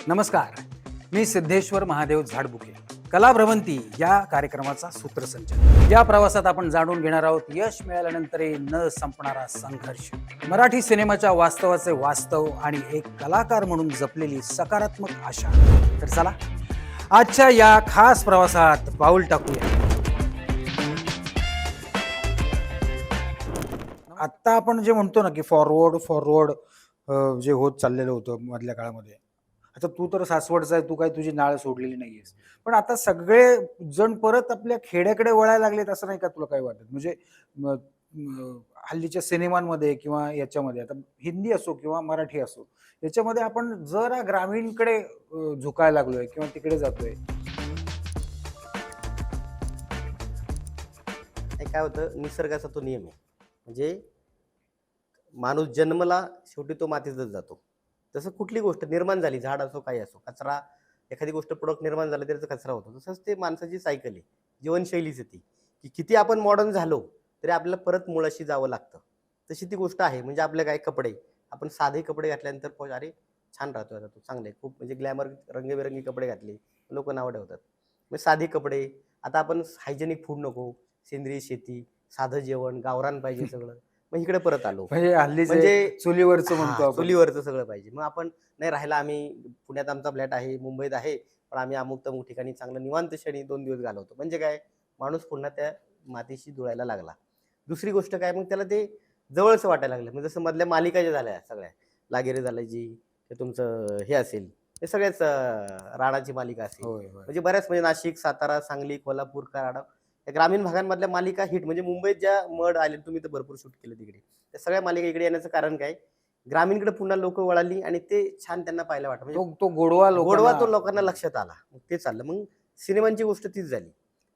नमस्कार, मी सिद्धेश्वर महादेव झाडबुके. कला भ्रमंती या कार्यक्रमाचा सूत्रसंचालक. या प्रवासात आपण जाणून घेणार आहोत यश मिळाल्यानंतरही न संपणारा संघर्ष, मराठी सिनेमाच्या वास्तवाचे वास्तव आणि एक कलाकार म्हणून जपलेली सकारात्मक आशा. तर चला आजच्या या खास प्रवासात पाऊल टाकूया. आत्ता आपण जे म्हणतो ना की फॉरवर्ड फॉरवर्ड जे होत चाललेलं होतं मधल्या काळामध्ये. आता तू तर सासवडचा आहे, तू काय तुझी नाळ सोडलेली नाहीयेस. पण आता सगळे जण परत आपल्या खेड्याकडे वळायला लागलेत, असं नाही का तुला काय वाटत? म्हणजे म- म- हल्लीच्या सिनेमांमध्ये किंवा याच्यामध्ये, आता हिंदी असो किंवा मराठी असो, याच्यामध्ये आपण जरा ग्रामीणकडे झुकायला लागलोय किंवा तिकडे जातोय. हे काय होतं, निसर्गाचा तो नियम आहे. म्हणजे माणूस जन्मला शेवटी तो मातीतच जातो. तसं कुठली गोष्ट निर्माण झाली, झाड असो काही असो, कचरा, एखादी गोष्ट प्रोडक्ट निर्माण झालं तरी त्याचा कचरा होतो. तसंच ते माणसाची सायकल आहे, जीवनशैलीच आहे ती, की किती आपण मॉडर्न झालो तरी आपल्याला परत मुळाशी जावं लागतं. तशी ती गोष्ट आहे. म्हणजे आपले काय कपडे, आपण साधे कपडे घातल्यानंतर अरे छान राहतोय, आता तू चांगले खूप, म्हणजे ग्लॅमर रंगीबेरंगी कपडे घातले लोक नावं ठेवतात. मग साधे कपडे, आता आपण हायजेनिक फूड नको, सेंद्रिय शेती, साधं जेवण, गावरान पाहिजे सगळं. मग इकडे परत आलो. म्हणजे हल्लीचे म्हणजे चुलीवरचं म्हणतो हां, आपण. चुलीवरचं सगळं पाहिजे. मग आपण नाही राहायला, आम्ही पुण्यात आमचा फ्लॅट आहे, मुंबईत आहे, पण आम्ही अमुक-तमुक ठिकाणी चांगलं निवांत क्षणी 2 दिवस घालवतो. म्हणजे काय, माणूस पुन्हा त्या मातीशी जुळायला लागला. दुसरी गोष्ट काय, मग त्याला ते जवळचं वाटायला लागलं. म्हणजे जसं मधल्या मालिका ज्या झाल्या सगळ्या, लागिरे झालं ते तुमचं हे असेल, हे सगळेच राणाची मालिका असेल. होय होय. म्हणजे बऱ्याच, म्हणजे नाशिक, सातारा, सांगली, कोल्हापूर, कराड, या ग्रामीण भागांमधल्या मालिका हिट. म्हणजे मुंबईत ज्या मड आले, तुम्ही तर भरपूर शूट केलं तिकडे. त्या सगळ्या मालिका इकडे येण्याचं कारण काय? ग्रामीणकडे पुन्हा लोकं वळाली आणि ते छान त्यांना पाहायला वाटलं. म्हणजे तो तो गोडवा गोडवा लोकांना. तो लोकांना लक्षात आला. मग ते चाललं. मग सिनेमांची गोष्ट तीच झाली.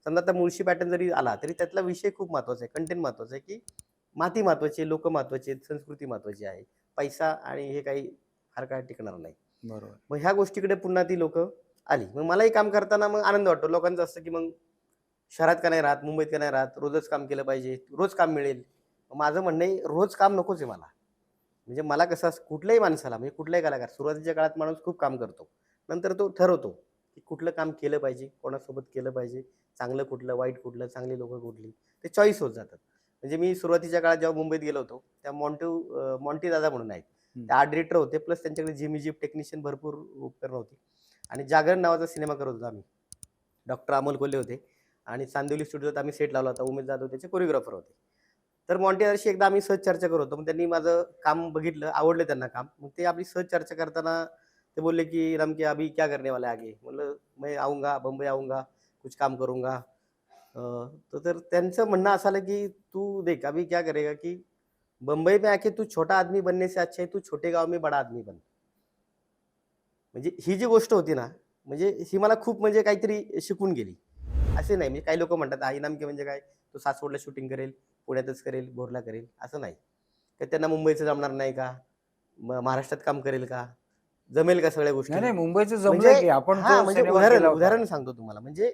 समजा आता मुळशी पॅटर्न जरी आला, तरी त्यातला विषय खूप महत्त्वाचा आहे, कंटेंट महत्त्वाचा आहे, की माती महत्त्वाची आहे, लोकं महत्त्वाची आहेत, संस्कृती महत्त्वाची आहे. पैसा आणि हे काही फार काळ टिकणार नाही. बरोबर. मग ह्या गोष्टीकडे पुन्हा ती लोकं आली. मग मलाही काम करताना मग आनंद वाटतो. लोकांचं असतं, की मग शहरात का नाही राहत, मुंबईत का नाही राहत, रोजच काम केलं पाहिजे, रोज काम मिळेल. माझं म्हणणं आहे, रोज काम नकोच आहे मला. म्हणजे मला कसं असं, कुठल्याही माणसाला, म्हणजे कुठलाही कलाकार, सुरुवातीच्या काळात माणूस खूप काम करतो. नंतर तो ठरवतो, की कुठलं काम केलं पाहिजे, कोणासोबत केलं पाहिजे, चांगलं कुठलं, वाईट कुठलं, चांगली लोकं कुठली, ते चॉईस होत जातात. म्हणजे मी सुरुवातीच्या काळात जेव्हा मुंबईत गेलो होतो, त्या मॉन्टी दादा म्हणून आहेत. ते आर्ट डिरेक्टर होते, प्लस त्यांच्याकडे जिम इजिप्ट टेक्निशियन भरपूर उपकरणं होती. आणि जागरण नावाचा सिनेमा करत होतो आम्ही. डॉक्टर अमोल कोल्हे होते आणि चांदिवली स्टुडिओत आम्ही सेट लावला होता. उमेश जाधव त्याचे कोरिओग्राफर होते. तर मॉन्टेदारशी एकदा आम्ही सहज चर्चा करत होतो. मग त्यांनी माझं काम बघितलं, आवडलं त्यांना काम. मग ते आपली सहज चर्चा करताना ते बोलले, की "रम के अभी क्या करने वाला है आगे?" म्हणलं, "मैं आऊंगा, बम्बई आऊंगा, कुछ काम करूंगा." तर त्यांचं म्हणणं असं आलं, की "तू देख अभी क्या करेगा, की बम्बई में आके तू छोटा आदमी बनने से अच्छा है, तू छोटे गाव में बडा आदमी बन." म्हणजे ही जी गोष्ट होती ना, म्हणजे ही मला खूप, म्हणजे काहीतरी शिकून गेली. असे नाही, म्हणजे काही लोकं म्हणतात "आईनामके म्हणजे काय? तो सासवडला शूटिंग करेल, पुण्यातच करेल, भोरला करेल." असं नाही. तर त्यांना मुंबईचं जमणार नाही का? महाराष्ट्रात काम करेल का? जमेल का सगळ्या नाही गोष्टी? नाही, मुंबईचं म्हणजे जमलंय की आपण हां, तो म्हणजे सिनेमा केला होता. उदाहरण सांगतो तुम्हाला. म्हणजे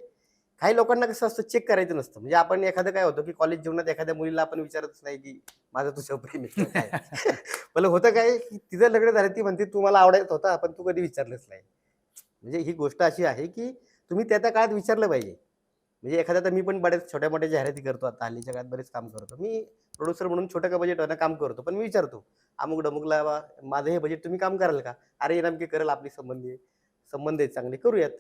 काही लोकांना कसं असतं, चेक करायचं नसतं. म्हणजे आपण एखादं काय होतं, की कॉलेज जीवनात एखाद्या मुलीला आपण विचारतच नाही, की माझं तुझ्यावर प्रेम आहे किंवा काय. मला होतं काय, की तिचं लग्न झालं, ती म्हणते तू मला आवडत होता, पण तू कधी विचारलंच नाही. म्हणजे ही गोष्ट अशी आहे, की तुम्ही त्या काळात विचारलं पाहिजे. म्हणजे एखाद्या, तर मी पण बऱ्याच छोट्या-मोठ्या जाहिराती करतो आता, हल्लीच्या काळात बरेच काम करतो. मी प्रोड्युसर म्हणून छोट्या बजेटवरनं काम करतो. पण मी विचारतो, अमुक-डमुकला बा माझं हे बजेट तुम्ही काम कराल का? अरे नेमके करेल, आपली संबंध आहेत चांगले, करूयात.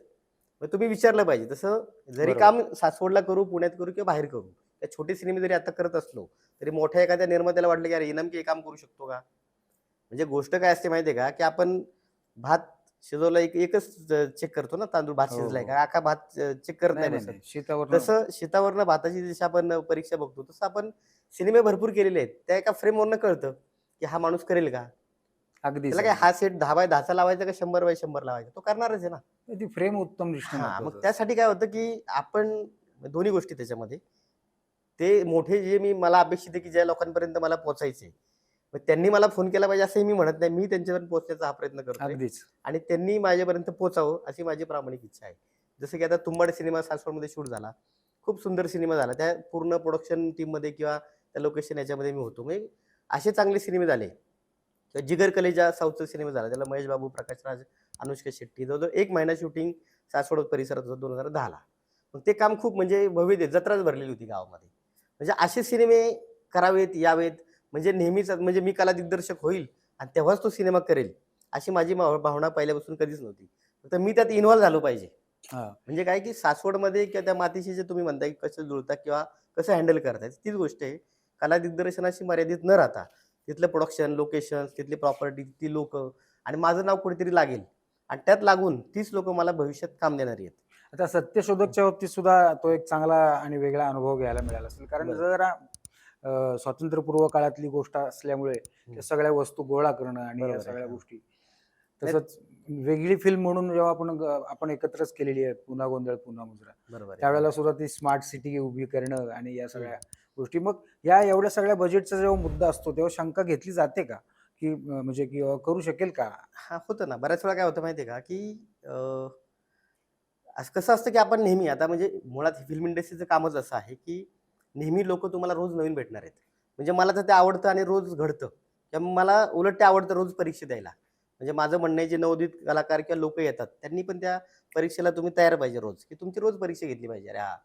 मग तुम्ही विचारलं पाहिजे. तसं जरी बरोबर. काम सासवडला करू, पुण्यात करू किंवा बाहेर करू. त्या छोटे सिनेमे जरी आता करत असलो, तरी मोठ्या एखाद्या निर्मात्याला वाटलं, की अरे इनामकी हे काम करू शकतो का? म्हणजे गोष्ट काय असते माहिती आहे का, की आपण भात शिजवला, एकच चेक करतो ना, तांदूळ भात हो शिजलाय हो. का? अख्खा भात चेक करत नाही नाही नाही बसत. नाही, शेतावरनं. तसं शेतावरनं भाताची जशी आपण परीक्षा बघतो, तसं आपण सिनेमे भरपूर केलेले आहेत. त्या एका फ्रेमवरनं कळतं, की हा माणूस करेल का? अगदीच त्याला काय, अगदी. हा सेट 10x10 लावायचा का 100x100 लावायचा? तो करणारच आहे ना. ती फ्रेम उत्तम दिसणं हां, मग महत्वाचं असतं. त्यासाठी काय होतं, की आपण दोन्ही गोष्टी त्याच्यामध्ये, ते मोठे जे मला अपेक्षित आहे, की ज्या लोकांपर्यंत मला पोहोचायचंय, मग त्यांनी मला फोन केला पाहिजे असंही मी म्हणत नाही. मी त्यांच्यापर्यंत पोहोचण्याचा हा प्रयत्न करतोय अगदीच. आणि त्यांनी माझ्यापर्यंत पोहोचावं अशी माझी प्रामाणिक इच्छा आहे. जसं की आता तुंबाड सिनेमा सासवडमध्ये शूट झाला. खूप सुंदर सिनेमा झाला. त्या पूर्ण प्रोडक्शन टीममध्ये किंवा त्या लोकेशन याच्यामध्ये मी होतो. म्हणजे असे चांगले सिनेमे झाले. जिगर कलेजा साऊथचा सिनेमा झाला. त्याला महेश बाबू, प्रकाश राज अनुष्का शेट्टी. जवळजवळ 1 महिना शूटिंग सासवड परिसरात होतं 2010ला. मग ते काम खूप म्हणजे भव्य जत्राच भरलेली होती गावामध्ये. म्हणजे असे सिनेमे करावेत, यावेत, म्हणजे नेहमीच म्हणजे मी कला दिग्दर्शक होईल आणि तेव्हाच तो सिनेमा करेल, अशी माझी भावना पहिल्यापासून कधीच नव्हती. तर मी त्यात इन्व्हॉल्व झालो पाहिजे. हां. म्हणजे काय की सासवडमध्ये किंवा त्या मातीशी जे तुम्ही म्हणताय की कसं जुळता किंवा कसं हँडल करताय, तीच गोष्ट आहे. कला दिग्दर्शनाशी मर्यादित न राहता तिथलं प्रोडक्शन, लोकेशन, तिथली प्रॉपर्टी, ती लोकं आणि माझं नाव कुठेतरी लागेल आणि त्यात लागून तीच लोकं मला भविष्यात काम देणारी आहेत. आता सत्यशोधकच्या बाबतीत सुद्धा तो एक चांगला आणि वेगळा अनुभव घ्यायला मिळाला असेल. कारण बरं. जरा स्वातंत्र्यपूर्व काळातली गोष्ट असल्यामुळे हं. त्या सगळ्या वस्तू गोळा करणं आणि या बरोबर आहे. सगळ्या हां. गोष्टी. नाही तसंच वेगळी फिल्म म्हणून जेव्हा आपण एकत्रच केलेली आहे पुन्हा गोंधळ पुन्हा मुजरा. बरोबर आहे. हां. त्यावेळेला सुद्धा ती स्मार्ट सिटी उभी करणं आणि या हं. सगळ्या गोष्टी. मग या एवढ्या सगळ्या बजेटचा जेव्हा मुद्दा असतो तेव्हा शंका घेतली जाते का? की म्हणजे की करू शकेल का? हां, होतं ना. बऱ्याच वेळा काय होतं माहिती आहे का, की असं कसं असतं, की आपण नेहमी आता म्हणजे मुळात फिल्म इंडस्ट्रीचं कामच असं आहे, की नेहमी लोकं तुम्हाला रोज नवीन भेटणार आहेत. म्हणजे मला तर ते आवडतं आणि रोज घडतं. त्यामुळे मला उलट ते आवडतं रोज परीक्षा द्यायला. म्हणजे माझं म्हणणं आहे, जे नवोदित कलाकार किंवा लोकं येतात, त्यांनी पण त्या परीक्षेला तुम्ही तयार पाहिजे रोज, की तुमची रोज परीक्षा घेतली पाहिजे. अरे हां,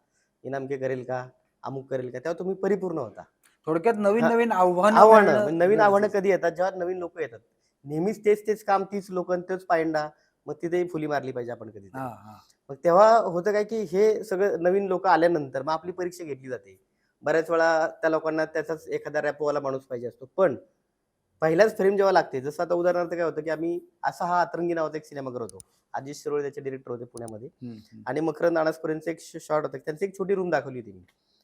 इनामके करेल का? अमुक करेल का? तेव्हा तुम्ही परिपूर्ण होता. थोडक्यात नवीन हां, नवीन आव्हानं आव्हानं मिळणं म्हणजे नवीन आव्हानं गरजेचं. कधी येतात? जेव्हा नवीन लोकं येतात. नेहमीच तेच काम, तीच लोकं आणि तोच पायंडा. मग तिथेही फुली मारली पाहिजे आपण कधीतरी. हां, हां. मग तेव्हा होतं काय, की हे सगळं नवीन लोकं आल्यानंतर मग आपली परीक्षा घेतली जाते. बऱ्याच वेळा त्या लोकांना त्याचाच एखादा रॅपवाला माणूस पाहिजे असतो. पण पहिल्याच फ्रेम जेव्हा लागते, जसं आता उदाहरणार्थ काय होतं, की आम्ही असा हा अतरंगी नावाचा एक सिनेमा करत होतो. अजित शिरोळे त्याचे डायरेक्टर होते पुण्यामध्ये हं, हं. आणि मकरंद अनासपुरेंचं एक शॉट होतं. त्यांची एक छोटी रूम दाखवली होती मी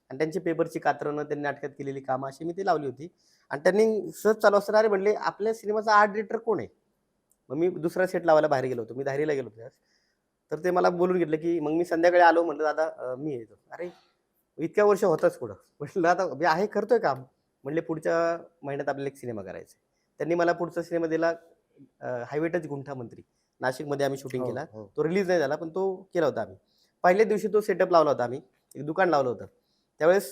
आणि त्यांची पेपरची कात्रणं, त्यांनी नाटकात केलेली कामं अशी मी ती लावली होती आणि त्यांनी सहज चालू असताना अरे म्हणले, "आपल्या सिनेमाचा आर्ट डायरेक्टर कोण आहे?" मग मी दुसरा सेट लावायला बाहेर गेलो होतो. मी धारीला गेलो होतो त्यावेळेस. तर ते मला बोलून घेतलं, की मग मी संध्याकाळी आलो म्हटलं, "दादा मी येतो." "अरे, इतक्या वर्ष होताच कुठं?" म्हटलं, "आता मी आहे करतोय काम." म्हणले, "पुढच्या महिन्यात आपल्याला एक सिनेमा करायचा आहे." त्यांनी मला पुढचा सिनेमा दिला हायवे टच गुंठा मंत्री. नाशिकमध्ये आम्ही शूटिंग हो, केला. हो. तो रिलीज नाही झाला, पण तो केला होता आम्ही. पहिल्याच दिवशी तो सेटअप लावला होता आम्ही. एक दुकान लावलं होतं. त्यावेळेस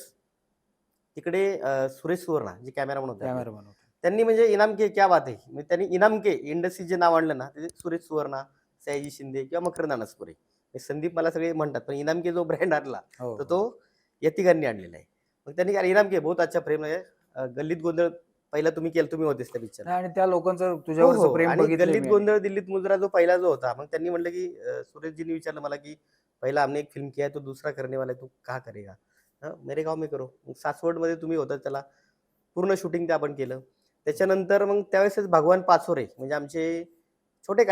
तिकडे सुरेश सुवर्णा जे कॅमेरामन होते आपले. कॅमेरामन होते. त्यांनी म्हणजे इनाम के क्या बात है! म्हणजे त्यांनी इनाम के इंडस्ट्री जे नाव आणलं ना, ते सुरेश सुवर्णा, सयाजी शिंदे किंवा मकरंद अनासपुरे. हे संदीप मला सगळे म्हणतात. पण इनाम के जो ब्रँड आणला, हो, तर तो हो. यतिकांनी आणलेला आहे. मग त्यांनी काय इनाम के बहुत अच्छा फ्रेम है. गल्लीत गोंधळ पहिला तुम्ही होतेच त्या पिक्चरला. आणि त्या लोकांचं हो, तुझ्यावरचं हो. प्रेम आणि बघितलंय गल्लीत मी आणि गोंधळ, दिल्लीत मुजरा जो पहिला जो होता, मग त्यांनी म्हटलं, की सुरेशजींनी विचारलं मला, की "पहिला हमने एक फ़िल्म किया है, तो दूसरा करने वाला है, तू कहाँ करेगा?" "मेरे गाँव में करो." मग सासवडमध्ये तुम्ही होता त्याला पूर्ण शूटिंग ते आपण केलं. त्याच्यानंतर मग त्यावेळेसच भगवान पाचोरे म्हणजे आमचे छोटे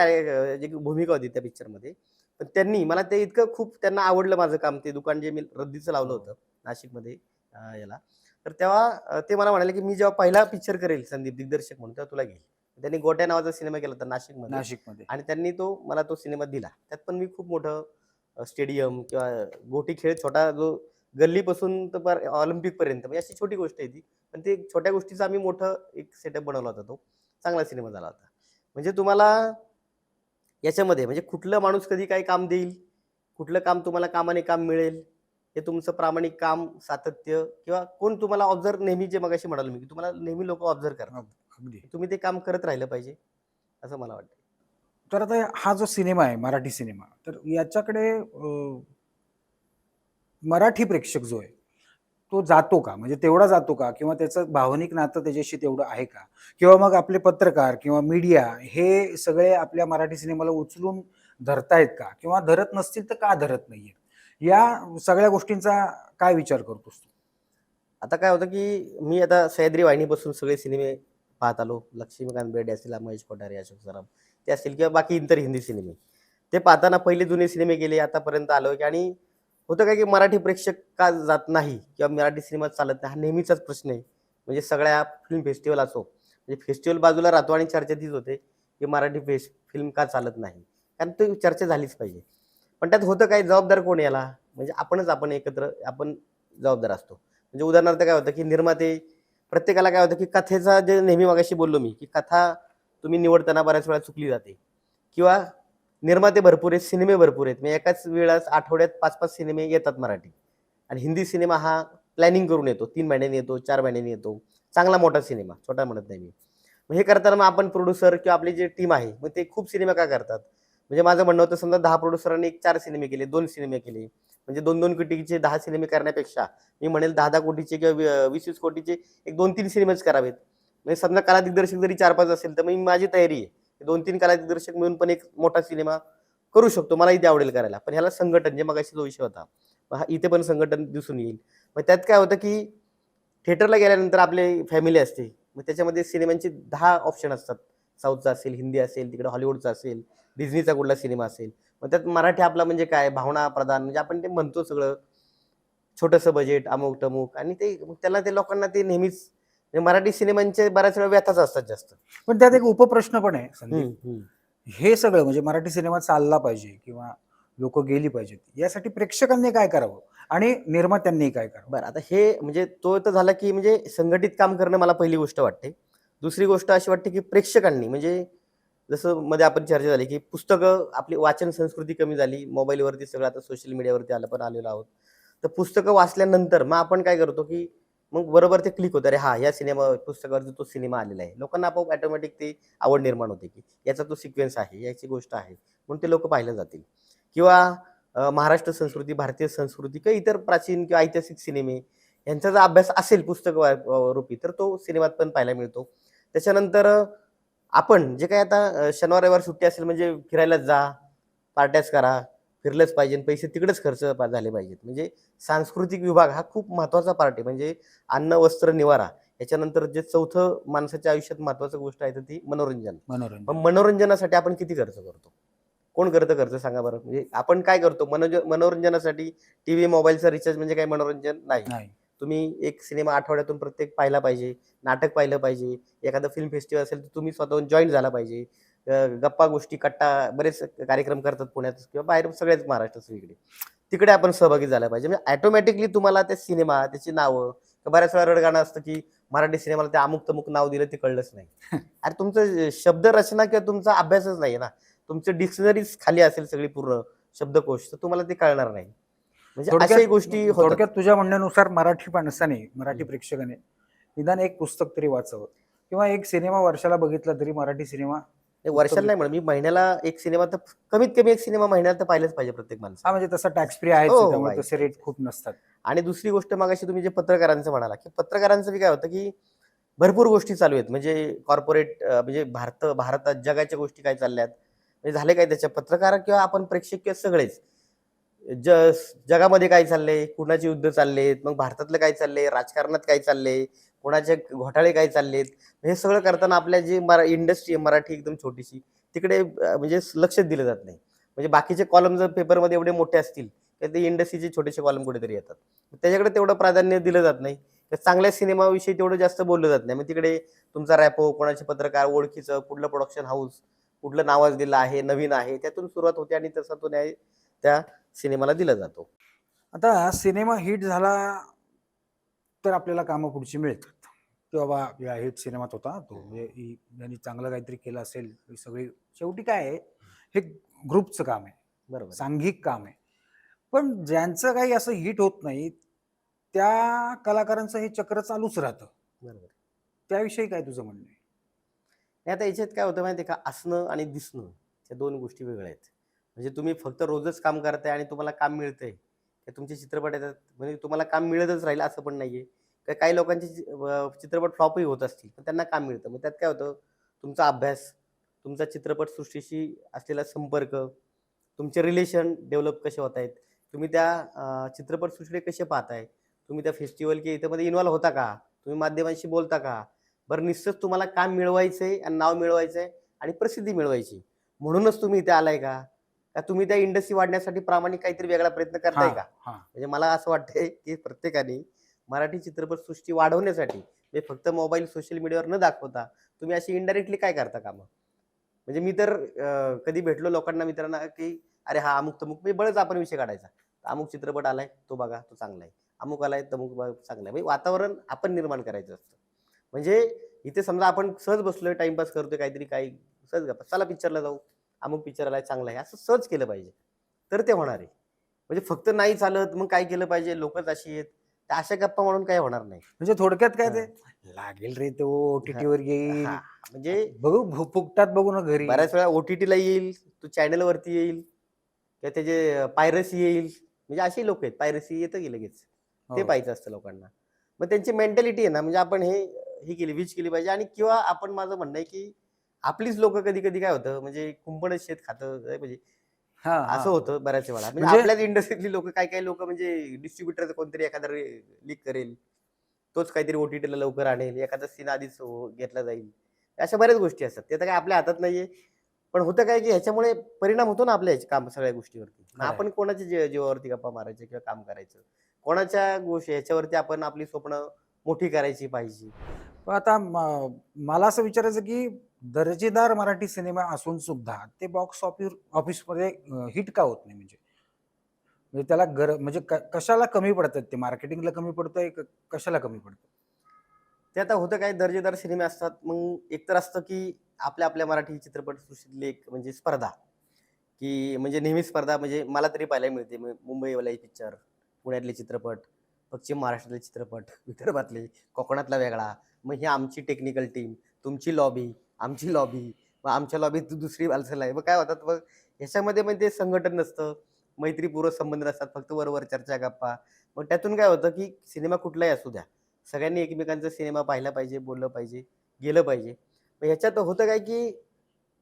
जी भूमिका होती त्या पिक्चरमध्ये. पण त्यांनी मला ते इतकं खूप त्यांना आवडलं माझं काम. ते दुकान जे मी रद्दीचं लावलं हो. होतं नाशिकमध्ये याला. तर तेव्हा ते मला म्हणाले, की "मी जेव्हा पहिला पिक्चर करेल संदीप दिग्दर्शक म्हणून, तेव्हा तुला घेईल." त्यांनी गोट्या नावाचा सिनेमा केला होता नाशिकमध्ये नाशिकमध्ये. आणि त्यांनी मला तो सिनेमा दिला. त्यात पण मी खूप मोठं स्टेडियम किंवा गोटी खेळ छोटा जो गल्लीपासून तर पार ऑलिम्पिकपर्यंत म्हणजे अशी छोटी गोष्ट आहे ती. पण ते छोट्या गोष्टीचा आम्ही मोठं एक सेटअप बनवला होता तो. चांगला सिनेमा झाला होता. म्हणजे तुम्हाला याच्यामध्ये म्हणजे कुठला माणूस कधी काय काम देईल, कुठलं काम तुम्हाला कामाने काम मिळेल, हे तुमचं प्रामाणिक काम, सातत्य किंवा कोण तुम्हाला ऑब्झर्व्ह नेहमी जे मगाशी म्हणालो मी, की तुम्हाला नेहमी लोकं ऑब्झर्व्ह करतात. अगदी. तुम्ही ते काम करत राहिलं पाहिजे, असं मला वाटतं. तर आता हा जो सिनेमा आहे, मराठी सिनेमा, तर याच्याकडे मराठी प्रेक्षक जो आहे, तो जातो का? म्हणजे तेवढा जातो का? किंवा त्याचं भावनिक नातं त्याच्याशी तेवढं आहे का? किंवा मग आपले पत्रकार किंवा मीडिया हे सगळे आपल्या मराठी सिनेमाला उचलून धरतायत का? किंवा धरत नसतील तर का धरत नाहीयेत? या सगळ्या गोष्टींचा काय विचार करतोस तू? आता काय होतं, की मी आता सह्याद्री वाहिनीपासून सगळे सिनेमे पाहत आलो. लक्ष्मीकांत बेर्डे असतील, महेश कोठारे, अशोक सराफ ते असतील किंवा बाकी इतर हिंदी सिनेमे. ते पाहताना पहिले जुने सिनेमे गेले, आतापर्यंत आलोय आणि होतं काय, की मराठी प्रेक्षक का जात नाही किंवा मराठी सिनेमा चालत नाही, हा नेहमीचाच प्रश्न आहे. म्हणजे सगळ्या फिल्म फेस्टिव्हल असो, म्हणजे फेस्टिव्हल बाजूला राहतो आणि चर्चा तीच होते, की मराठी फिल्म का चालत नाही? कारण ती चर्चा झालीच पाहिजे. पण त्यात होतं काय, जबाबदार कोण याला? म्हणजे आपण एकत्र जबाबदार असतो. म्हणजे उदाहरणार्थ काय होतं, की निर्माते प्रत्येकाला काय होतं, की कथेचा जे नेहमी मगाशी बोललो मी, की कथा तुम्ही निवडताना बऱ्याच वेळा चुकली जाते किंवा निर्माते भरपूर आहेत, सिनेमे भरपूर आहेत. म्हणजे एकाच वेळेस आठवड्यात 5-5 सिनेमे येतात मराठी आणि हिंदी सिनेमा हा प्लॅनिंग करून येतो. 3 महिन्यांनी येतो, 4 महिन्यांनी येतो. चांगला मोठा सिनेमा, छोटा म्हणत नाही मी. मग हे करताना मग आपण प्रोड्युसर किंवा आपली जी टीम आहे, मग ते खूप सिनेमा का करतात? म्हणजे माझं म्हणणं होतं समजा 10 प्रोड्युसरांनी एक 4 सिनेमे केले, 2 सिनेमे केले. म्हणजे 2-2 कोटीचे 10 सिनेमे करण्यापेक्षा मी म्हणेल 10-10 कोटीचे किंवा 20-20 कोटीचे एक 2-3 सिनेमेच करावेत. म्हणजे समजा कला दिग्दर्शक जरी 4-5 असेल तर मग माझी तयारी आहे. 2-3 कला दिग्दर्शक मिळून पण एक मोठा सिनेमा करू शकतो. मलाही ते आवडेल करायला. पण ह्याला संघटन जे मगाशी जो विषय होता. इथे पण संघटन दिसून येईल. मग त्यात काय होतं की थिएटरला गेल्यानंतर आपली फॅमिली असते. मग त्याच्यामध्ये सिनेमांचे 10 ऑप्शन असतात. साऊथचा असेल, हिंदी असेल, तिकडे हॉलिवूडचा असेल, डिझनीचा कुठला सिनेमा असेल. मग त्यात मराठी आपला म्हणजे काय भावना प्रधान म्हणजे आपण ते म्हणतो सगळं छोटंसं बजेट, अमुक-तमुक आणि ते मग त्याला ते लोकांना ते नेहमीच म्हणजे मराठी सिनेमांचे बऱ्याच वेळा व्यथाच असतात जास्त. पण त्यात एक उपप्रश्न पण आहे संदीप. हं, हं. हे सगळं म्हणजे मराठी सिनेमा चालला पाहिजे किंवा लोक गेली पाहिजेत यासाठी प्रेक्षकांनी काय करावं आणि निर्मात्यांनी काय करावं? बरं आता हे म्हणजे तो तर झाला की म्हणजे संघटित काम करणं मला पहिली गोष्ट वाटते. दुसरी गोष्ट अशी वाटते की प्रेक्षकांनी म्हणजे जसं मध्ये आपण चर्चा झाली की पुस्तकं आपली वाचन संस्कृती कमी झाली. मोबाईलवरती सगळं आता सोशल मीडियावरती आलेलो आहोत. तर पुस्तकं वाचल्यानंतर मग आपण काय करतो की मग बरोबर ते क्लिक होतं. अरे हां, या पुस्तकावरती तो सिनेमा आलेला आहे. लोकांना आपोआप ऑटोमॅटिक ती आवड निर्माण होते की याचा तो सिक्वेन्स आहे, याची गोष्ट आहे. म्हणून ते लोकं पाहिलं जातील. किंवा महाराष्ट्र संस्कृती, भारतीय संस्कृती किंवा इतर प्राचीन किंवा ऐतिहासिक सिनेमे यांचा जर अभ्यास असेल पुस्तक रूपी तर तो सिनेमात पण पाहायला मिळतो. त्याच्यानंतर आपण जे काही आता शनिवार, रविवार सुट्टी असेल म्हणजे फिरायलाच जा, पार्ट्याच करा, फिरलंच पाहिजे, पैसे तिकडेच खर्च झाले पाहिजेत. म्हणजे सांस्कृतिक विभाग हा खूप महत्त्वाचा पार्ट आहे. म्हणजे अन्न, वस्त्र, निवारा याच्यानंतर जे चौथं माणसाच्या आयुष्यात महत्त्वाची गोष्ट आहे तर ती मनोरंजन. मग मनोरंजन मनोरंजनासाठी आपण किती खर्च करतो? कोण करतं खर्च सांगा बरं? म्हणजे आपण काय करतो मनोरंजनासाठी टीव्ही, मोबाईलचा रिचार्ज म्हणजे काय मनोरंजन नाही. नाही. तुम्ही एक सिनेमा आठवड्यातून प्रत्येक पाहिला पाहिजे, नाटक पाहिलं पाहिजे, एखादं फिल्म फेस्टिव्हल असेल तर तुम्ही स्वतःहून जॉइन झाला पाहिजे. गप्पा गोष्टी, कट्टा बरेच कार्यक्रम करतात पुण्यात किंवा बाहेर सगळ्याच महाराष्ट्रात सगळीकडे. तिकडे आपण सहभागी झाला पाहिजे. म्हणजे ऑटोमॅटिकली तुम्हाला त्या सिनेमा, त्याची नावं बऱ्याच वेळा रडगाणं असतं, की मराठी सिनेमाला ते अमुक-तमुक नाव दिलं ते कळलंच नाही. अरे तुमचं शब्दरचना किंवा तुमचा अभ्यासच नाहीये ना. तुमचं डिक्शनरीज खाली असेल सगळी पूर्ण शब्दकोश, तर तुम्हाला ते कळणार नाही. म्हणजे थोडक्यात अशाही गोष्टी होतात. थोडक्यात तुझ्या म्हणण्यानुसार मराठी माणसाने, मराठी हं. प्रेक्षकाने निदान एक पुस्तक तरी वाचावं किंवा एक सिनेमा वर्षाला बघितला तरी मराठी सिनेमा ते उत्तम वर्षाला नाही म्हणत मी महिन्याला एक सिनेमा तर कमीत कमी एक सिनेमा महिन्याला तर पाहिलाच पाहिजे प्रत्येक हा माणसाने. म्हणजे तसा टॅक्स फ्री आहेच हो, आहे, हो. त्यामुळे आहेच, तसे आहेच, रेट आहेच. खूप नसतात. आणि दुसरी गोष्ट मगाशी तुम्ही जे पत्रकारांचं म्हणाला, की पत्रकारांचं बी काय होतं, की भरपूर गोष्टी चालू आहेत. म्हणजे कॉर्पोरेट म्हणजे भारतात जगाच्या गोष्टी काय चालल्यात, म्हणजे झाले काय त्याच्या पत्रकार किंवा आपण प्रेक्षक किंवा सगळेच. ज जगामध्ये काय चाललंय, कुणाचे युद्ध चाललेत, मग भारतातलं काय चाललंय, राजकारणात काय चाललंय, कोणाचे घोटाळे काय चाललेत. हे सगळं करताना आपल्या जी इंडस्ट्री आहे मराठी एकदम छोटीशी, तिकडे म्हणजे लक्षच दिलं जात नाही. म्हणजे बाकीचे कॉलम जर पेपरमध्ये एवढे मोठे असतील, तर ते इंडस्ट्रीचे छोटेसे कॉलम कुठेतरी येतात. त्याच्याकडे तेवढं प्राधान्य दिलं जात नाही. तर चांगल्या सिनेमाविषयी तेवढं जास्त बोललं जात नाही. मग तिकडे तुमचा रॅपो, कोणाचे पत्रकार, ओळखीचं, कुठलं प्रोडक्शन हाऊस, कुठलं नावाजलेलं आहे, नवीन आहे, त्यातून सुरुवात होते आणि तसा तो न्याय त्या सिनेमाला दिला जातो. आता सिनेमा हिट झाला तर आपल्याला कामं पुढची मिळतात की बाबा या हिट सिनेमात होता तो, म्हणजे यांनी चांगलं काहीतरी केलं असेल. ही सगळी शेवटी काय आहे, हे ग्रुपचं काम आहे, बरोबर आहे. सांघिक काम आहे. पण ज्यांचं काही असं हिट होत नाही त्या कलाकारांचं हे चक्र चालूच राहतं. बरोबर आहे. त्याविषयी काय तुझं म्हणणं आहे? नाही आता याच्यात काय होतं माहिती आहे का, असणं आणि दिसणं या 2 गोष्टी वेगळ्या आहेत. म्हणजे तुम्ही फक्त रोजच काम करताय आणि तुम्हाला काम मिळतंय. ते तुमचे चित्रपट येतात म्हणजे तुम्हाला काम मिळतच राहील असं पण नाहीये. काही लोकांचे चित्रपट फ्लॉपही होत असतील, पण त्यांना काम मिळतं. मग त्यात काय होतं, तुमचा अभ्यास, तुमचा चित्रपटसृष्टीशी असलेला संपर्क, तुमचे रिलेशन डेव्हलप कसे होत आहेत, तुम्ही त्या चित्रपटसृष्टीकडे कसे पाहताय, तुम्ही त्या फेस्टिव्हल किंवा इत्यामध्ये इन्व्हॉल्व होता का, तुम्ही माध्यमांशी बोलता का, बरं नुसतंच तुम्हाला काम मिळवायचंय आणि नाव मिळवायचंय आणि प्रसिद्धी मिळवायची म्हणूनच तुम्ही इथे आलाय का? का तुम्ही त्या इंडस्ट्री वाढण्यासाठी प्रामाणिक काहीतरी वेगळा प्रयत्न हा करताय का? हा म्हणजे मला असं वाटतंय की प्रत्येकाने मराठी चित्रपटसृष्टी वाढवण्यासाठी म्हणजे फक्त मोबाईल, सोशल मीडियावर न दाखवता तुम्ही अशी इनडायरेक्टली काय करता कामं? म्हणजे मी तर कधी भेटलो लोकांना, मित्रांना, की "अरे हा अमुक-तमुक" म्हणजे बळच आपण विषय काढायचा. "अमुक चित्रपट आलाय, तो बघा, तो चांगला आहे. अमुक आलाय, तमुक बघा, चांगला आहे." म्हणजे वातावरण आपण निर्माण करायचं असतं. म्हणजे इथे समजा आपण सहज बसलोय, टाईमपास करतोय काहीतरी, काही सहज गप्पा, "चला पिक्चरला जाऊ. अमुक पिक्चर आलाय, चांगला आहे." असं सहज केलं पाहिजे. तर ते होणार आहे. म्हणजे फक्त नाही चालत, मग काय केलं पाहिजे? लोकच अशी आहेत. त्या अशा गप्पा म्हणून काही होणार नाही. म्हणजे थोडक्यात काय हा. ते लागेल रे तो हा. OTT वर येईल, हा. म्हणजे बघू फुकटात बघू ना घरी. बऱ्याच वेळा OTT ला येईल, तो चॅनल वरती येईल किंवा त्याचे पायरसी येईल. म्हणजे अशी लोक आहेत, पायरसी येतं की लगेच ते हो. पाहायचं असतं लोकांना. मग त्यांची मेंटॅलिटी आहे ना, म्हणजे आपण ही केली वीज केली पाहिजे. आणि किंवा आपण, माझं म्हणणं आहे की आपलीच लोक कधी कधी काय होतं, म्हणजे कुंपणच शेत खातं म्हणजे हां, असं हां. होतं बऱ्याच वेळा. म्हणजे म्हणजे आपल्याच इंडस्ट्रीतली लोक, काही काही लोक म्हणजे डिस्ट्रीब्युटर कोणतरी एखादा लीक करेल, तोच काहीतरी OTT ला लवकर आणेल, एखादा सीन आधीच घेतला जाईल. अशा बऱ्याच गोष्टी असतात. ते तर काही आपल्या हातात नाहीये. पण होतं काय की ह्याच्यामुळे परिणाम होतो ना आपल्या काम सगळ्या गोष्टीवरती. मग खरं आहे. आपण कोणाच्या जीवावरती गप्पा मारायच्या किंवा काम करायचं, कोणाच्या गोष्टी ह्याच्यावरती आपण आपली स्वप्न मोठी करायची पाहिजे. पण आता मला असं विचारायचं की दर्जेदार मराठी सिनेमा असून सुद्धा ते बॉक्स ऑफिसमध्ये हिट का होत नाही म्हणजे? म्हणजे त्याला म्हणजे कशाला कमी पडतात ते? मार्केटिंगला कमी पडतंय कशाला कमी पडतं? ते आता होतं काय, दर्जेदार सिनेमे असतात. मग एकतर असतं की आपल्या आपल्या मराठी चित्रपट सृष्टीतली एक म्हणजे स्पर्धा, की म्हणजे नेहमी स्पर्धा म्हणजे मला तरी पाहायला मिळते. मुंबईवाले पिक्चर, पुण्यातले चित्रपट, पश्चिम महाराष्ट्रातले चित्रपट, विदर्भातले, कोकणातला वेगळा. मग ही आमची टेक्निकल टीम, तुमची लॉबी, आमची लॉबी, मग आमच्या लॉबीत दुसरी वालसला आहे. मग काय होतात, मग ह्याच्यामध्ये मग ते संघटन नसतं, मैत्रीपूर्वक संबंध नसतात, फक्त वरवर चर्चा गप्पा. मग त्यातून काय होतं की सिनेमा कुठलाही असू द्या, सगळ्यांनी एकमेकांचा सिनेमा पाहिला पाहिजे, बोललं पाहिजे, गेलं पाहिजे. मग ह्याच्यात होतं काय की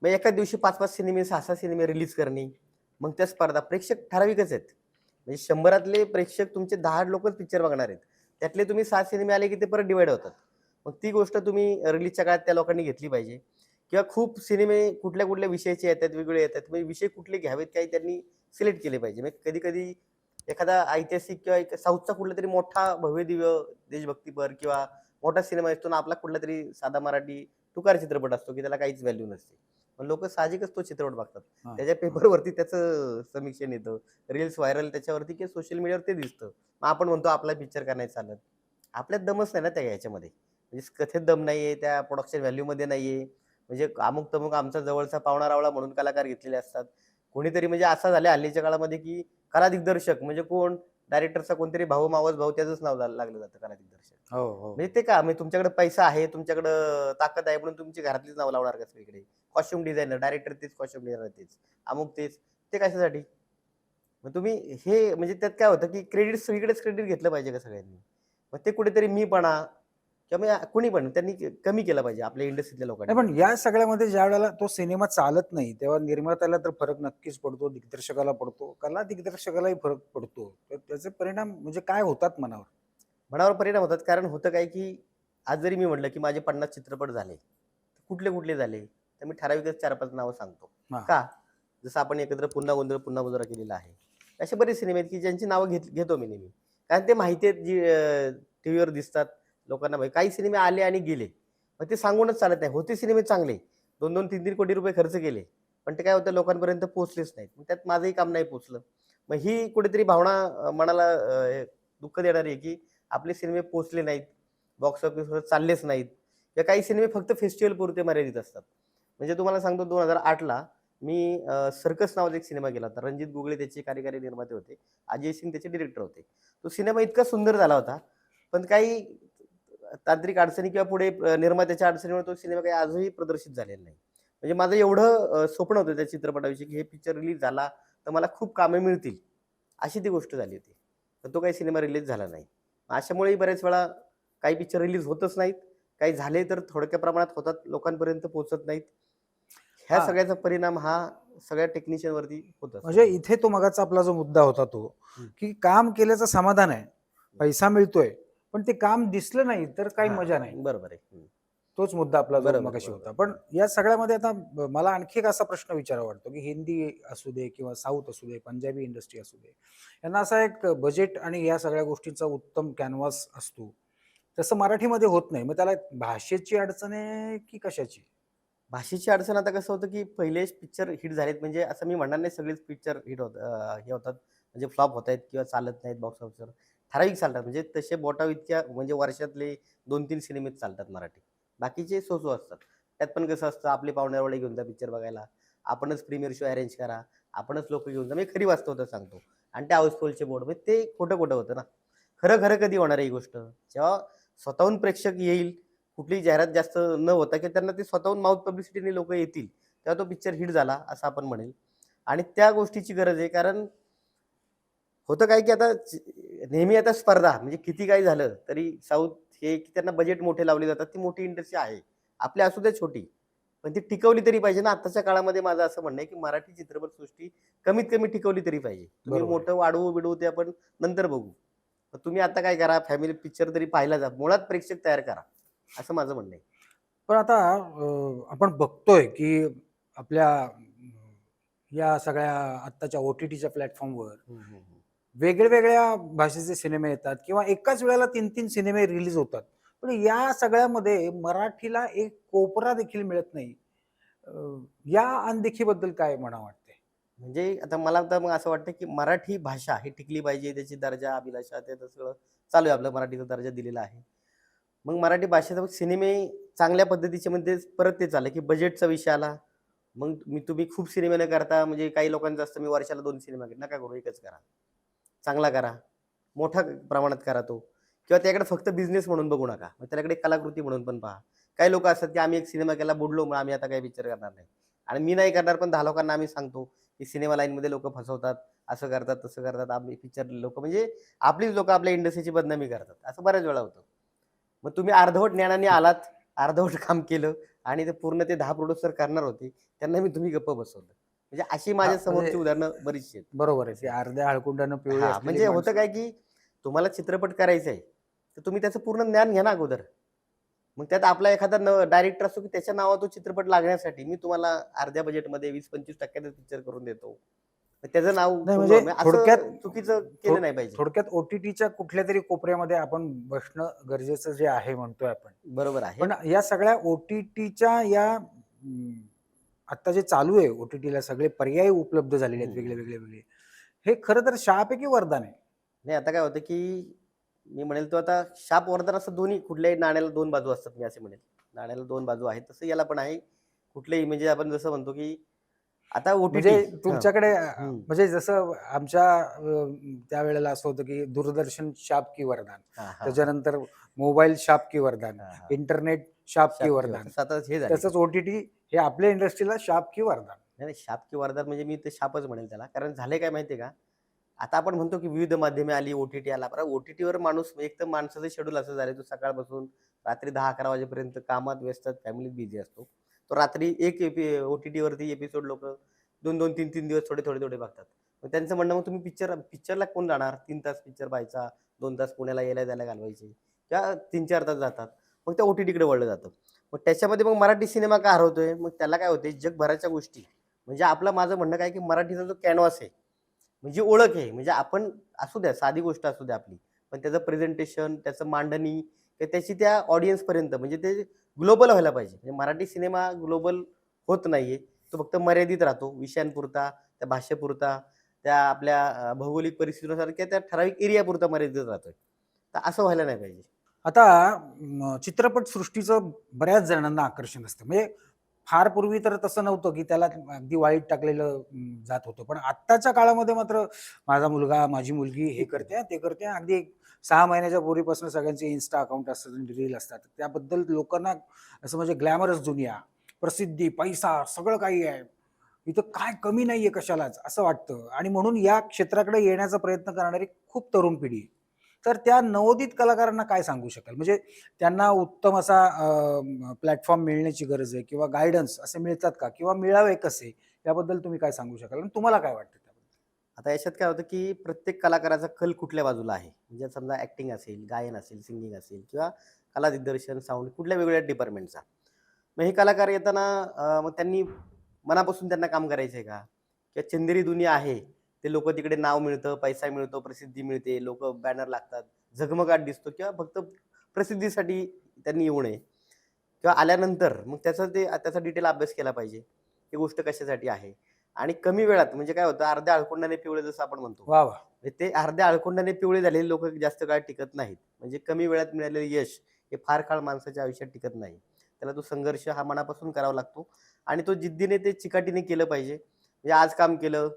मग एका दिवशी 5-5 सिनेमे, 6-6 सिनेमे रिलीज करणे. मग त्या स्पर्धा, प्रेक्षक ठराविकच आहेत. म्हणजे 100रातले प्रेक्षक तुमचे 10 लोकच पिक्चर बघणार आहेत. त्यातले तुम्ही 7 सिनेमे आले की ते परत डिव्हाईड होतात. मग ती गोष्ट तुम्ही रिलीजच्या काळात त्या लोकांनी घेतली पाहिजे. किंवा खूप सिनेमे कुठल्या कुठल्या विषयाचे येतात, वेगवेगळे येतात. म्हणजे विषय कुठले घ्यावेत काही त्यांनी सिलेक्ट केले पाहिजे. म्हणजे कधी-कधी एखादा ऐतिहासिक किंवा एक साऊथचा कुठलातरी मोठा भव्य-दिव्य देशभक्तीपर किंवा मोठा सिनेमा असतो ना, आपला कुठलातरी साधा मराठी टुकार चित्रपट असतो की त्याला काहीच व्हॅल्यू नसते. पण लोकं साहजिकच तो चित्रपट बघतात. हां, त्याच्या हां. पेपरवरती त्याचं समीक्षण येतं. रील्स व्हायरल त्याच्यावरती किंवा सोशल मीडियावर ते दिसतं. मग आपण म्हणतो आपला पिक्चर का नाही चालत? आपल्यात दमच नाही ना त्या ह्याच्यामध्ये. म्हणजे कथेत दम नाहीये, त्या प्रोडक्शन व्हॅल्यूमध्ये नाहीये. म्हणजे अमुक-तमुक आमचा जवळचा पाहुणा-रावळा म्हणून कलाकार घेतलेले असतात. कोणीतरी म्हणजे असं झालं हल्लीच्या काळामध्ये की कला दिग्दर्शक म्हणजे कोण? डायरेक्टरचा कोणतरी भाऊ, मावस भाऊ त्याचंच नाव लागलं जातं कला दिग्दर्शक. हो, हो, म्हणजे हो. ते का? म्हणजे तुमच्याकडे पैसा आहे, तुमच्याकडं ताकद आहे म्हणून तुमची घरातलीच नावं लावणार का सगळीकडे? कॉस्ट्यूम डिझायनर, डायरेक्टर तेच, कॉस्ट्यूम डिझायनर तेच, अमुक तेच. ते कशासाठी? मग तुम्ही हे म्हणजे त्यात काय होतं, की क्रेडिट सगळीकडेच क्रेडिट घेतलं पाहिजे का सगळ्यांनी? मग ते कुठेतरी मीपणा किंवा मग कुणी पण त्यांनी कमी केलं पाहिजे आपल्या इंडस्ट्रीतल्या लोकांनी नाही पण थोडंसं. या सगळ्यामध्ये ज्यावेळेला तो सिनेमा चालत नाही, तेव्हा निर्मात्याला तर फरक नक्कीच पडतो, दिग्दर्शकाला पडतो, कला दिग्दर्शकालाही फरक पडतो. तर त्याचे परिणाम म्हणजे काय होतात मनावर? मनावर परिणाम होतात. कारण होतं काय, की आज जरी मी म्हटलं, की माझे 50 चित्रपट झाले. कुठले, कुठले झाले? तर मी ठराविकच 4-5 नावं सांगतो. हां. का? जसं आपण एकत्र पुन्हा गोंधळ, पुन्हा गोंधळ केलेला आहे. असे बरेच सिनेमे आहेत, की ज्यांची नावं घेतो मी नेहमी. कारण ते माहिती आहेत, जी टीव्हीवर दिसतात. लोकांना माहिती. काही सिनेमे आले आणि गेले. मग ते सांगूनच चालत नाही. होते सिनेमे चांगले. 2-2, 3-3 कोटी रुपये खर्च केले. पण ते काय होतं लोकांपर्यंत पोहोचलेच नाहीत. मग त्यात माझंही काम नाही पोहोचलं. मग ही कुठेतरी भावना मनाला दुःख देणारी आहे, की आपले सिनेमे पोहोचले नाहीत. बॉक्स ऑफिसवर चाललेच नाहीत. किंवा काही सिनेमे फक्त फेस्टिव्हल पुरते मर्यादित असतात. म्हणजे तुम्हाला सांगतो 2008ला मी सर्कस नावाचा एक सिनेमा केला होता. रणजित गुगळे त्याचे कार्यकारी निर्माते होते. अजय सिंग त्याचे डायरेक्टर होते. तो सिनेमा इतका सुंदर झाला होता. पण काही तांत्रिक अडचणी किंवा पुढे निर्मात्याच्या अडचणीमुळे तो सिनेमा काही आजही प्रदर्शित झालेला नाही. म्हणजे माझं एवढं स्वप्न होतं त्या चित्रपटाविषयी, की हे पिक्चर रिलीज झाला तर मला खूप कामे मिळतील. अशी ती गोष्ट झाली होती. तर तो काही सिनेमा रिलीज झाला नाही. अशामुळेही बऱ्याच वेळा काही पिक्चर रिलीज होतच नाहीत. काही झाले तर थोडक्या प्रमाणात होतात, लोकांपर्यंत पोहोचत नाहीत. ह्या हां, सगळ्याचा परिणाम हा सगळ्या टेक्निशियनवरती होत असतो म्हणजे नेहमी. इथे तो मगाचा आपला जो मुद्दा होता तो, हं. की काम केल्याचं समाधान आहे, पैसा मिळतोय, पण ते काम दिसलं नाही तर काही हां, मजा नाही. बरोबर आहे. हं. तोच मुद्दा आपला जो बरोबर आहे, मगाशी बरोबर होता. आहे. पण हं. या सगळ्यामध्ये आता मला आणखी एक असा प्रश्न विचारावा वाटतो, की हिंदी असू दे किंवा साऊथ असू दे, पंजाबी इंडस्ट्री असू दे, यांना असा एक बजेट आणि या सगळ्या गोष्टींचा उत्तम कॅनव्हास असतो. तसं मराठीमध्ये होत नाही. मग त्याला भाषेची अडचण आहे की कशाची? भाषेची अडचण आता कसं होतं, की पहिलेच पिक्चर हिट झालेत म्हणजे असं मी म्हणणार नाही सगळेच पिक्चर हिट हे होतात म्हणजे फ्लॉप होतायत किंवा चालत नाहीत बॉक्स ऑफिसवर. ठराविक चालतात म्हणजे तसे बोटाइतक्या म्हणजे वर्षातले 2-3 सिनेमेच चालतात मराठी. बाकीचे सो-सो असतात. त्यात पण कसं असतं आपले पाहुणेरावळे घेऊन जा पिक्चर बघायला. आपणच प्रीमियर शो अरेंज करा. आपणच लोकं घेऊन जा. म्हणजे खरी वास्तवता सांगतो. आणि ते हाऊसफुलचे बोर्ड म्हणजे ते खोटं-खोटं होतं ना. खरं खरं कधी होणार आहे ही गोष्ट? जेव्हा स्वतःहून प्रेक्षक येईल, कुठलीही जाहिरात जास्त न होता की त्यांना ते स्वतःहून माउथ पब्लिसिटीने लोकं येतील, तेव्हा तो पिक्चर हिट झाला असं आपण म्हणेल. आणि त्या गोष्टीची गरज आहे. कारण होतं काय की आता नेहमी आता स्पर्धा म्हणजे किती काही झालं तरी साऊथ हे की त्यांना बजेट मोठे लावले जातात. ती मोठी इंडस्ट्री आहे. आपली असू दे छोटी, पण ती टिकवली तरी पाहिजे ना. आत्ताच्या काळामध्ये माझं असं म्हणणं आहे की मराठी चित्रपटसृष्टी कमीत कमी टिकवली तरी पाहिजे. तुम्ही बरोबर आहे. मोठं वाढवू-बिढवू ते आपण नंतर बघू. तर तुम्ही आता काय करा, फॅमिली पिक्चर तरी पाहायला जा. मुळात प्रेक्षक तयार करा, असं माझं म्हणणं आहे. पण आता आपण बघतोय की आपल्या या सगळ्या आत्ताच्या ओ-टी-टीच्या प्लॅटफॉर्मवर हं, हं, हं. वेगळ्या भाषेचे सिनेमे येतात किंवा एकाच वेळेला 3-3 सिनेमे रिलीज होतात. पण या सगळ्यामध्ये मराठीला एक कोपरा देखील मिळत नाही. अ, या अनदेखीबद्दल काय म्हणावं वाटतंय? म्हणजे आता मला तर मग असं वाटतं, की मराठी भाषा ही टिकली पाहिजे. त्याची दर्जा, अभिलाषा ते सगळं चालू आहे. आपलं मराठीचा दर्जा दिलेला आहे. मग मराठी भाषेचा मग सिनेमे चांगल्या पद्धतीचे म्हणजे परत ते चाललं, की बजेटचा विषय आला. मग तुम्ही खूप सिनेमे न करता म्हणजे काही लोकांचं असतं, मी वर्षाला 2 सिनेमा नका करू, एकच करा. चांगला करा. मोठ्या प्रमाणात करा तो किंवा त्याकडे फक्त बिझनेस म्हणून बघू नका. मग त्याकडे कलाकृती म्हणून पण पहा. काही लोकं असतात, की आम्ही एक सिनेमा केला, बुडलो, मग आम्ही आता काही पिक्चर करणार नाही. आणि मी नाही करणार, पण 10 लोकांना आम्ही सांगतो, की सिनेमा लाईनमध्ये लोकं फसवतात, असं करतात, तसं करतात. आम्ही पिक्चर लोकं म्हणजे आपलीच लोकं आपल्या इंडस्ट्रीची बदनामी करतात. असं बऱ्याच वेळा होतं. मग तुम्ही अर्धवट ज्ञानाने आलात, अर्धवट काम केलं आणि ते पूर्ण ते 10 प्रोड्युसर करणार होते, त्यांना मी तुम्ही गप्प बसवलं. म्हणजे अशी हां, माझ्या म्हणजे समोरची उदाहरणं बरीचशी आहेत. बरोबर आहे, की असं आहे. अर्ध्या हळकुंडानं पिवळी हां, असलेली म्हणजे होतं माणसं काय, की तुम्हाला चित्रपट करायचा आहे, तर तुम्ही त्याचं पूर्ण ज्ञान घ्या ना अगोदर. मग त्यात आपला एखादा डायरेक्टर असतो, की त्याच्या नावावर तो चित्रपट लागण्यासाठी मी तुम्हाला अर्ध्या बजेटमध्ये 20-25% पिक्चर करून देतो. तर त्याचं नाव नाही म्हणजे म्हणजे थोडक्यात असं चुकीचं केलं थोड नाही पाहिजे. थोडक्यात ओ-टी-टीच्या कुठल्यातरी कोपऱ्यामध्ये आपण बसणं गरजेचं जे आहे म्हणतोय आपण. बरोबर आहे. पण या सगळ्या ओ-टी-टीच्या या आता जे चालू आहे ओ-टी-टीला सगळे पर्याय उपलब्ध झालेले हं, आहेत वेगळे, हं. वेगळे, वेगळे. हे खरं तर शाप आहे की वरदान आहे? नाही आता काय होतं, की मी म्हणेल तो आता शाप वरदान असं दोन्ही कुठल्याही नाण्याला 2 बाजू असतात मी असे म्हणेल. नाण्याला 2 बाजू आहेत. तसं याला पण आहे. कुठलेही म्हणजे आपण जसं म्हणतो, की आता ओ-टी-टी म्हणजे तुमच्याकडे हं. म्हणजे जसं आमच्या त्यावेळेला असं होतं की दूरदर्शन शाप की वरदान. हां, हां, हां. त्याच्यानंतर मोबाईल शाप की वरदान, हां, हां. इंटरनेट शाप की शाप किंवा वरदान. तसं आता हे झाले ते. तसंच ओ-टी-टी हे आपल्या इंडस्ट्रीला शाप की वरदान. नाही, नाही शाप की वरदान म्हणजे मी ते शापच म्हणेल त्याला. कारण झालंय काय माहिती का? आता आपण म्हणतो की विविध माध्यमे आली, ओ-टी-टी आला. बरं ओ-टी-टीवर माणूस एक तर माणसाचं शेड्यूल असं झालंय, तो सकाळपासून रात्री 10-11 वाजेपर्यंत कामात व्यस्त, फॅमिलीत बिझी असतो. तो रात्री एक ओ-टी-टीवरती एपिसोड लोकं 2-2, 3-3 दिवस थोडे बघतात. मग त्यांचं म्हणणं मग तुम्ही पिक्चरला कोण जाणार? 3 तास पिक्चर पाहायचा, 2 तास पुण्याला यायला-जायला घालवायचे किंवा 3-4 तास जातात. मग त्या ओ-टी-टीकडे वळलं जातं. मग त्याच्यामध्ये मग मराठी सिनेमा का हरवतोय? मग त्याला काय होतंय जगभराच्या गोष्टी म्हणजे माझं म्हणणं काय की मराठीचा जो कॅनव्हास आहे म्हणजे ओळख आहे. म्हणजे आपण असू द्या, साधी गोष्ट असू द्या आपली. पण त्याचं प्रेझेंटेशन, त्याचं मांडणी, त्याची त्या ऑडियन्सपर्यंत म्हणजे ते ग्लोबल व्हायला पाहिजे. म्हणजे मराठी सिनेमा ग्लोबल होत नाहीये. तो फक्त मर्यादित राहतो विषयांपुरता, त्या भाषेपुरता, त्या आपल्या भौगोलिक परिस्थितीनुसार किंवा त्या ठराविक एरियापुरता मर्यादित राहतोय. तर असं व्हायला नाही पाहिजे. आता चित्रपटसृष्टीचं बऱ्याच जणांना आकर्षण असतं. म्हणजे फार पूर्वी तर तसं नव्हतं, की त्याला अगदी वाळीत टाकलेलं जात होतं. पण आत्ताच्या काळामध्ये मात्र माझा मुलगा, माझी मुलगी हे करते हां, ते करते हां. अगदी 6 महिन्याच्या पोरीपासून सगळ्यांचे Insta अकाउंट असतात आणि रील असतात. त्याबद्दल लोकांना असं म्हणजे ग्लॅमरस दुनिया, प्रसिद्धी, पैसा सगळं काही आहे. इथं काय कमी नाहीये कशालाच असं वाटतं आणि म्हणून या क्षेत्राकडे येण्याचा प्रयत्न करणारी खूप तरुण पिढी आहे. तर त्या नवोदित कलाकारांना काय सांगू शकाल? म्हणजे त्यांना उत्तम असा प्लॅटफॉर्म मिळण्याची गरज आहे किंवा गाईडन्स असे मिळतात का? किंवा मिळावे कसे? याबद्दल तुम्ही काय सांगू शकाल आणि तुम्हाला काय वाटतं त्याबद्दल? आता याच्यात काय होतं, की प्रत्येक कलाकाराचा कल कुठल्या बाजूला आहे. म्हणजे समजा ॲक्टिंग असेल, गायन असेल, सिंगिंग असेल किंवा कला दिग्दर्शन, साउंड कुठल्या वेगवेगळ्या डिपार्टमेंटचा. मग हे कलाकार येताना मग त्यांनी मनापासून त्यांना काम करायचं आहे का? किंवा चंदेरी दुनिया आहे. ते लोकं तिकडे नाव मिळतं, पैसा मिळतो, प्रसिद्धी मिळते, लोकं बॅनर लागतात, झगमगाट दिसतो किंवा फक्त प्रसिद्धीसाठी त्यांनी येऊ नये किंवा आल्यानंतर मग त्याचा डिटेल अभ्यास केला पाहिजे. ही गोष्ट कशासाठी आहे आणि कमी वेळात म्हणजे काय होतं अर्ध्या अळकुंडाने पिवळे जसं आपण म्हणतो. वाह! वाह! म्हणजे ते अर्ध्या अळकुंडाने पिवळे झालेले लोकं जास्त काळ टिकत नाहीत. म्हणजे कमी वेळात मिळालेलं यश हे फार काळ माणसाच्या आयुष्यात टिकत नाही. त्याला तो संघर्ष हा मनापासून करावा लागतो आणि तो जिद्दीने ते चिकाटीने केलं पाहिजे. म्हणजे आज काम केलं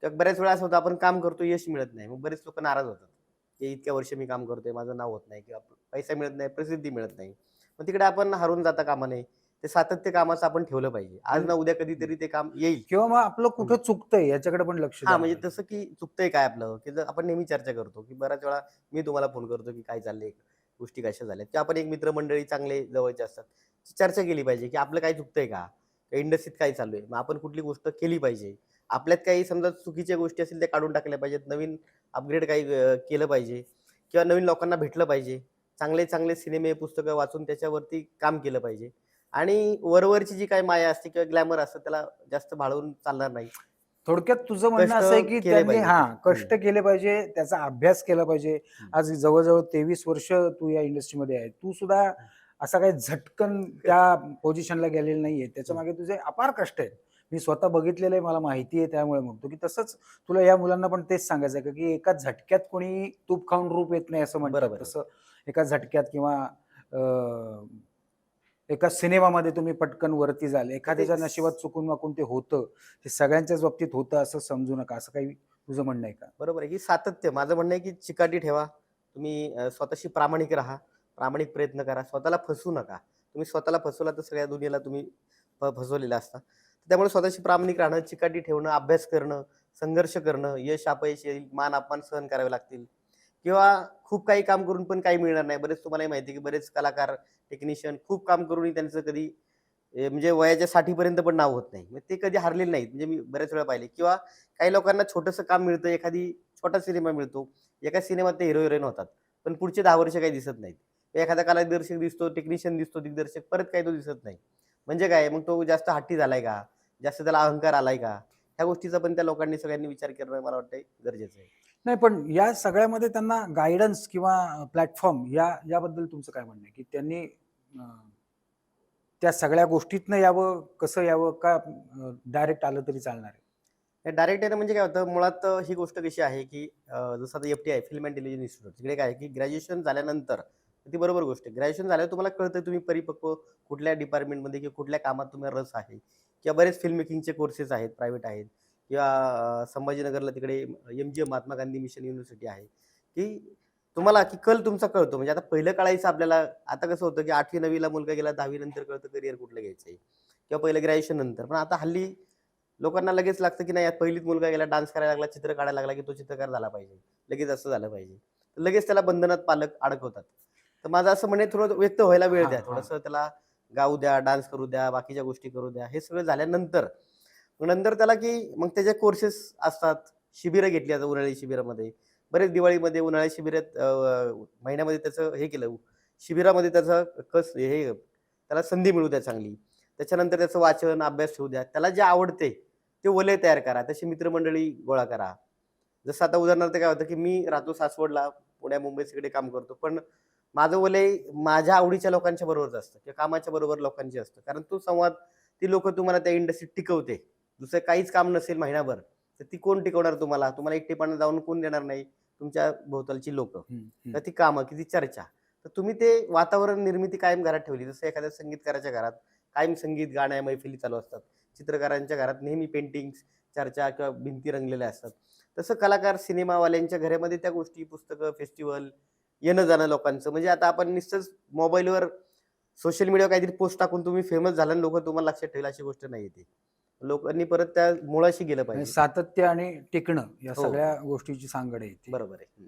तर बऱ्याच वेळा असं होतं आपण काम करतो, यश मिळत नाही. मग बरेच लोकं नाराज होतात. की इतक्या वर्ष मी काम करतोय, माझं नाव होत नाही किंवा पैसा मिळत नाही, प्रसिद्धी मिळत नाही. मग तिकडे आपण हरून जाता कामा नये. ते सातत्य कामाचं आपण ठेवलं पाहिजे. आज ना उद्या कधीतरी ते काम येईल. किंवा मग आपलं कुठं चुकतंय याच्याकडे पण लक्ष हां, द्यायला म्हणजे पाहिजे. तसं की चुकतंय काय आपलं, की जर आपण नेहमी चर्चा करतो, की बऱ्याच वेळा मी तुम्हाला फोन करतो, की काय चाललंय, गोष्टी कशा झाल्यात किंवा आपण एक मित्रमंडळी चांगले जवळचे असतात. चर्चा केली पाहिजे, की आपलं काय चुकतंय का? इंडस्ट्रीत काय चालू आहे? मग आपण कुठली गोष्ट केली पाहिजे. आपल्यात काही समजा चुकीच्या गोष्टी असतील त्या काढून टाकल्या पाहिजेत. नवीन अपग्रेड काही केलं पाहिजे किंवा नवीन लोकांना भेटलं पाहिजे. चांगले-चांगले सिनेमे, पुस्तकं वाचून त्याच्यावरती काम केलं पाहिजे आणि वरवरची जी काही माया असते किंवा ग्लॅमर असतं त्याला जास्त भाळवून चालणार नाही. थोडक्यात तुझं म्हणणं कष्ट असं आहे, की केले त्यांनी पाहिजेत. हं, कष्ट केले पाहिजे, त्याचा अभ्यास केला पाहिजे. हं. आज जवळ-जवळ 23 वर्ष तू या इंडस्ट्रीमध्ये आहे. तू सुद्धा हं. असा काही झटकन त्या पोझिशनला गेलेला नाहीये. हं. त्याच्यामागे तुझे अपार कष्ट आहेत. मी स्वतः बघितलेलं आहे, मला माहिती आहे त्यामुळे म्हणतो, की तसंच तुला या मुलांना पण तेच सांगायचं आहे, की एका झटक्यात कोणी तूप खाऊन रूप येत नाही असं म्हणतात. बरोबर आहे. तसं एका झटक्यात किंवा अ, एका सिनेमामध्ये तुम्ही पटकन वरती जाल. तर ते एखाद्याच्या नशिबात चुकून-माकून ते होतं. ते सगळ्यांच्याच बाबतीत होतं असं समजू नका. असं काही तुझं म्हणणं आहे का? बरोबर आहे, की सातत्य माझं म्हणणं आहे, की चिकाटी ठेवा. तुम्ही स्वतःशी प्रामाणिक राहा. प्रामाणिक प्रयत्न करा. स्वतःला फसवू नका. तुम्ही स्वतःला फसवला तर सगळ्या दुनियेला तुम्ही फसवलेला असता. त्यामुळे स्वतःशी प्रामाणिक राहणं, चिकाटी ठेवणं, अभ्यास करणं, संघर्ष करणं, यश अपयश येईल, मान-अपमान सहन करावे लागतील किंवा खूप काही काम करून पण काही मिळणार नाही. बरेच तुम्हालाही माहिती आहे, की बरेच कलाकार, टेक्निशियन खूप काम करूनही त्यांचं कधी म्हणजे वयाच्या 60 पर्यंत पण नाव होत नाही. मग ते कधी हारलेले नाहीत. म्हणजे मी बऱ्याच वेळा पाहिले किंवा काही लोकांना छोटंसं काम मिळतं, एखादी छोटा सिनेमा मिळतो. एका सिनेमात ते हिरो-हिरोईन होतात. पण पुढचे 10 वर्ष काही दिसत नाहीत. एखादा कलादिर्शक दिसतो, टेक्निशियन दिसतो, दिग्दर्शक, परत काही तो दिसत नाही. म्हणजे काय मग तो जास्त हट्टी झालाय का? जास्त त्याला अहंकार आलाय का? ह्या गोष्टीचा पण त्या लोकांनी सगळ्यांनी विचार करणं मला वाटतंय गरजेचं आहे. नाही, पण या सगळ्यामध्ये त्यांना गाईडन्स किंवा प्लॅटफॉर्म याबद्दल तुमचं काय म्हणणं आहे? की त्यांनी अ, त्या सगळ्या गोष्टीतनं यावं, कसं यावं का डायरेक्ट आलं तरी चालणार आहे? डायरेक्ट येणं म्हणजे काय होतं मुळात ही गोष्ट कशी आहे, की जसं आता एफ-टी-आय फिल्म इंटेलिजन्स इन्स्टिट्यूट तिकडे काय आहे, की ग्रॅज्युएशन झाल्यानंतर ती बरोबर गोष्ट आहे. ग्रॅज्युएशन झाल्यावर तुम्हाला कळतं तुम्ही परिपक्व कुठल्या डिपार्टमेंटमध्ये किंवा कुठल्या कामात तुम्हाला रस आहे किंवा बरेच फिल्म मेकिंगचे कोर्सेस आहेत, प्रायव्हेट आहेत किंवा संभाजीनगरला तिकडे एम-जी-एम महात्मा गांधी मिशन युनिव्हर्सिटी आहे, की तुम्हाला की कल तुमचा कळतो. म्हणजे आता पहिलं कळायचं आपल्याला आता कसं होतं, की 8वी-9वी मुलगा गेला 10वी नंतर कळतं करियर कुठलं घ्यायचंय किंवा पहिलं ग्रॅज्युएशन नंतर. पण आता हल्ली लोकांना लगेच लागतं, की नाही यात पहिलीच मुलगा गेला, डान्स करायला लागला, चित्र काढायला लागला, की तो चित्रकार झाला पाहिजे. लगेच असं झालं पाहिजे. तर लगेच त्याला बंधनात पालक अडकवतात. तर माझं असं म्हणणं आहे थोडं व्यक्त व्हायला वेळ हां, द्या. हां. थोडंसं त्याला गाऊ द्या, डान्स करू द्या, बाकीच्या गोष्टी करू द्या. हे सगळं झाल्यानंतर मग नंतर त्याला की मग त्याचे कोर्सेस असतात. शिबिरं घेतली आता उन्हाळी शिबिरामध्ये. बरेच दिवाळीमध्ये उन्हाळी शिबिरात महिन्यामध्ये त्याचं हे केलं, शिबिरामध्ये त्याचं हे त्याला संधी मिळू द्या चांगली. त्याच्यानंतर त्याचं वाचन, अभ्यास ठेवू द्या. त्याला जे आवडते ते वलय तयार करा. तशी मित्रमंडळी गोळा करा. जसं आता उदाहरणार्थ काय होतं, की मी राहतो सासवडला, पुण्या मुंबई सगळीकडे काम करतो. पण माझं वलय माझ्या आवडीच्या लोकांच्या बरोबरच असतं किंवा कामाच्या बरोबर लोकांची असतं. कारण तो संवाद ती लोकं तुम्हाला त्या इंडस्ट्रीत टिकवते. दुसरं काहीच काम नसेल महिनाभर, तर ती कोण टिकवणार तुम्हाला? तुम्हाला एकटेपणा जाऊन कोण देणार नाही? तुमच्या भोवतालची लोकं. हं, तर हं. ती कामं, की ती चर्चा. तर तुम्ही ते वातावरण निर्मिती कायम घरात ठेवली. जसं एखाद्या संगीतकाराच्या घरात कायम संगीत, गाण्या, मैफिली चालू असतात. चित्रकारांच्या घरात नेहमी पेंटिंग्स, चर्चा किंवा भिंती रंगलेल्या असतात. तसं कलाकार, सिनेमावाल्यांच्या घरामध्ये त्या गोष्टी, पुस्तकं, फेस्टिव्हल, येणं-जाणं लोकांचं. म्हणजे आता आपण नुसतंच मोबाईलवर, सोशल मीडियावर काहीतरी पोस्ट टाकून तुम्ही फेमस झाला आणि लोकं तुम्हाला लक्षात ठेवतील अशी गोष्ट नाहीये ती. लोकांनी परत त्या मुळाशी गेलं म्हणजे पाहिजे. सातत्य आणि टिकणं या हो, सगळ्या हो. गोष्टीची सांगड आहे इथे. बरोबर आहे. हं.